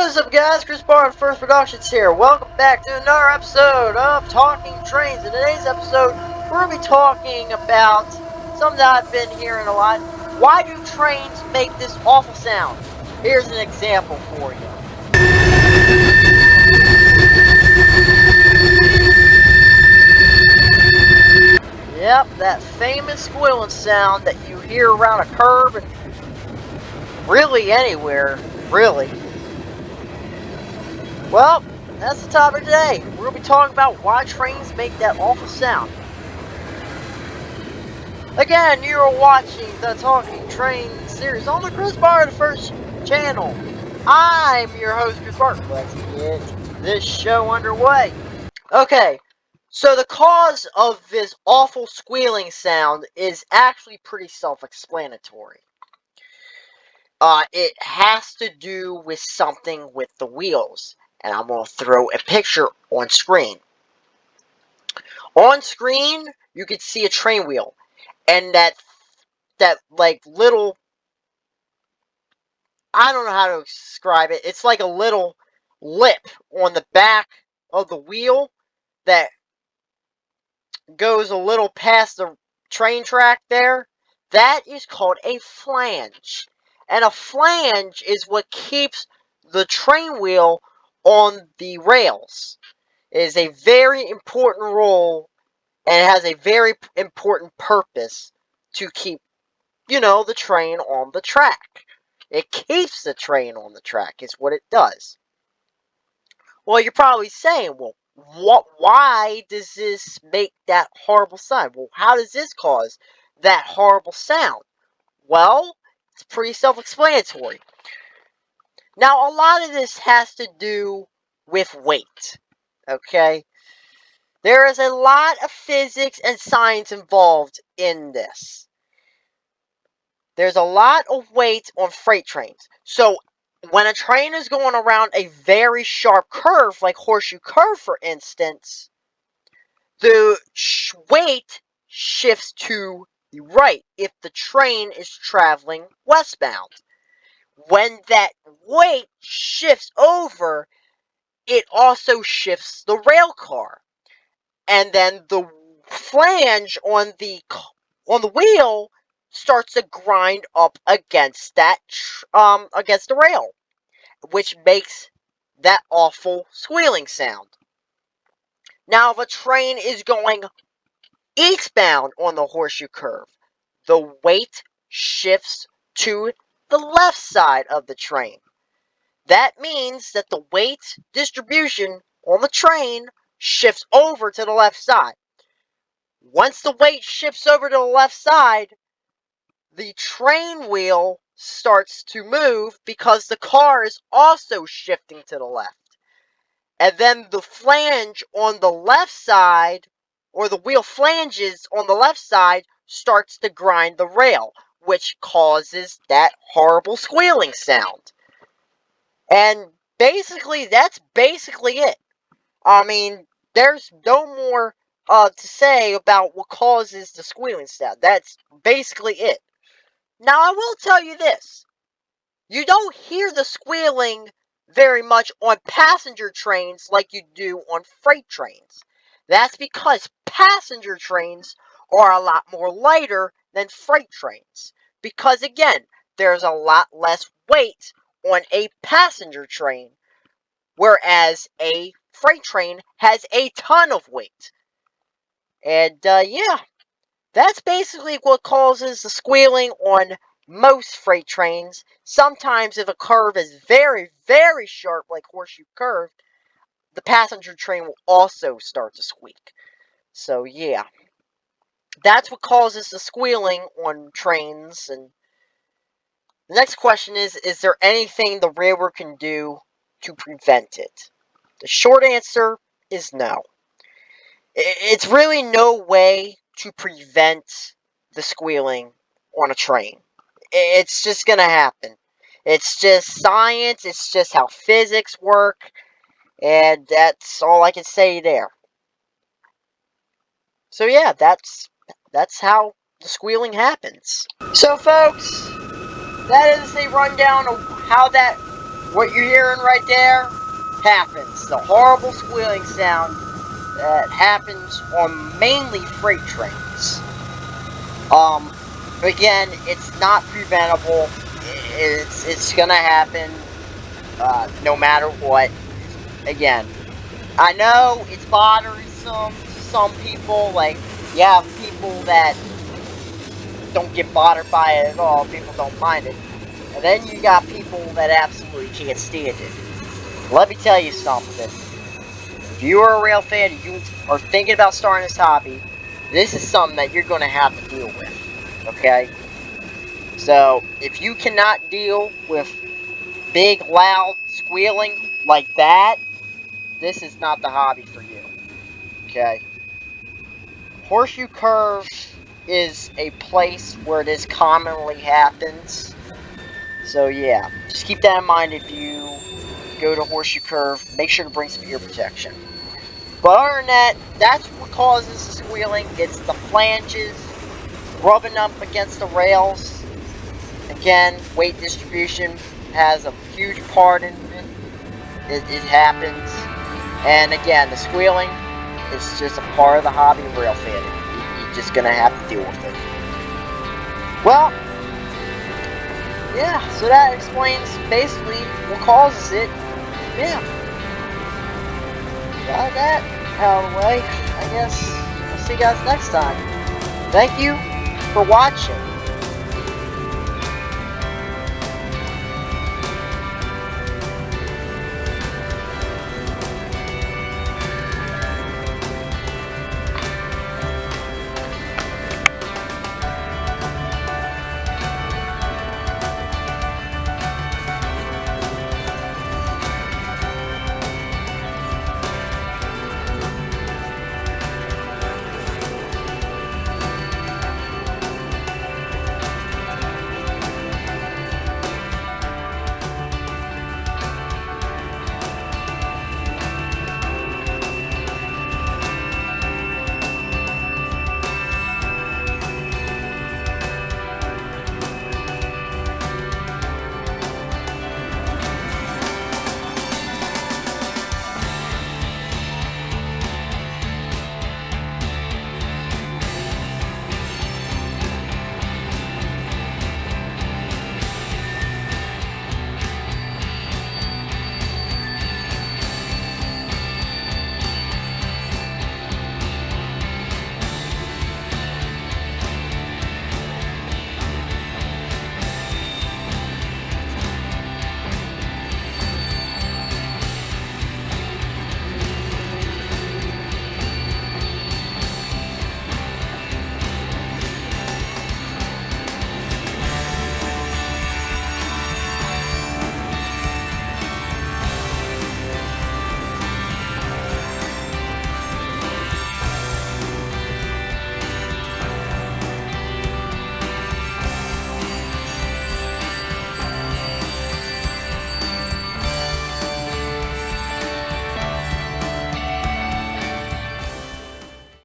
What is up, guys? Chris Barr, First Productions here. Welcome back to another episode of Talking Trains. In today's episode, we're going to be talking about something that I've been hearing a lot. Why do trains make this awful sound? Here's an example for you. Yep, that famous squealing sound that you hear around a curb and really anywhere, really. Well, that's the topic today. We're going to be talking about why trains make that awful sound. Again, you are watching the Talking Train series on the Chris Barr the First channel. I'm your host, Chris Barr. Let's get this show underway. Okay, so the cause of this awful squealing sound is actually pretty self-explanatory. It has to do with something with the wheels, and I'm going to throw a picture on screen. On screen, you can see a train wheel, and that like little, I don't know how to describe it. It's like a little lip on the back of the wheel that goes a little past the train track there. That is called a flange. And a flange is what keeps the train wheel on the rails. It is a very important role and it has a very important purpose to keep, the train on the track. It keeps the train on the track, is what it does. Well, you're probably saying, well, why does this make that horrible sound? Well, how does this cause that horrible sound? Well, it's pretty self-explanatory. Now, a lot of this has to do with weight, okay? There is a lot of physics and science involved in this. There's a lot of weight on freight trains. So when a train is going around a very sharp curve, like Horseshoe Curve, for instance, the weight shifts to the right if the train is traveling westbound. When that weight shifts over, it also shifts the rail car. And then the flange on the wheel starts to grind up against against the rail, which makes that awful squealing sound. Now, if a train is going eastbound on the Horseshoe Curve, the weight shifts to the left side of the train. That means that the weight distribution on the train shifts over to the left side. Once the weight shifts over to the left side, the train wheel starts to move because the car is also shifting to the left. And then the flange on the left side, or the wheel flanges on the left side, starts to grind the rail, which causes that horrible squealing sound. And basically, that's basically it. I mean, there's no more to say about what causes the squealing sound. That's basically it. Now, I will tell you this. You don't hear the squealing very much on passenger trains like you do on freight trains. That's because passenger trains are a lot more lighter than freight trains. Because again, there's a lot less weight on a passenger train, whereas a freight train has a ton of weight. And yeah, that's basically what causes the squealing on most freight trains. Sometimes if a curve is very, very sharp, like Horseshoe Curve, the passenger train will also start to squeak. So yeah, that's what causes the squealing on trains. And the next question is there anything the railroad can do to prevent it? The short answer is no. It's really no way to prevent the squealing on a train. It's just gonna happen. It's just science, it's just how physics work, and that's all I can say there. So yeah, that's how the squealing happens. So folks, that is a rundown of how that what you're hearing right there happens. The horrible squealing sound that happens on mainly freight trains. Again, it's not preventable. It's gonna happen, no matter what. Again, I know it's bothersome to some people. Like, you have people that don't get bothered by it at all. People don't mind it. And then you got people that absolutely can't stand it. Let me tell you something. If you are a rail fan and you are thinking about starting this hobby, this is something that you're going to have to deal with. Okay? So, if you cannot deal with big, loud squealing like that, this is not the hobby for you. Okay? Horseshoe Curve is a place where this commonly happens. So yeah, just keep that in mind if you go to Horseshoe Curve. Make sure to bring some ear protection. But other than that, that's what causes the squealing. It's the flanges rubbing up against the rails. Again, weight distribution has a huge part in it. It happens. And again, the squealing is just a part of the hobby of rail fanning. You're just going to have to deal with it. Well, yeah, so that explains basically what causes it. Yeah. Got that out of the way. I guess I'll see you guys next time. Thank you for watching.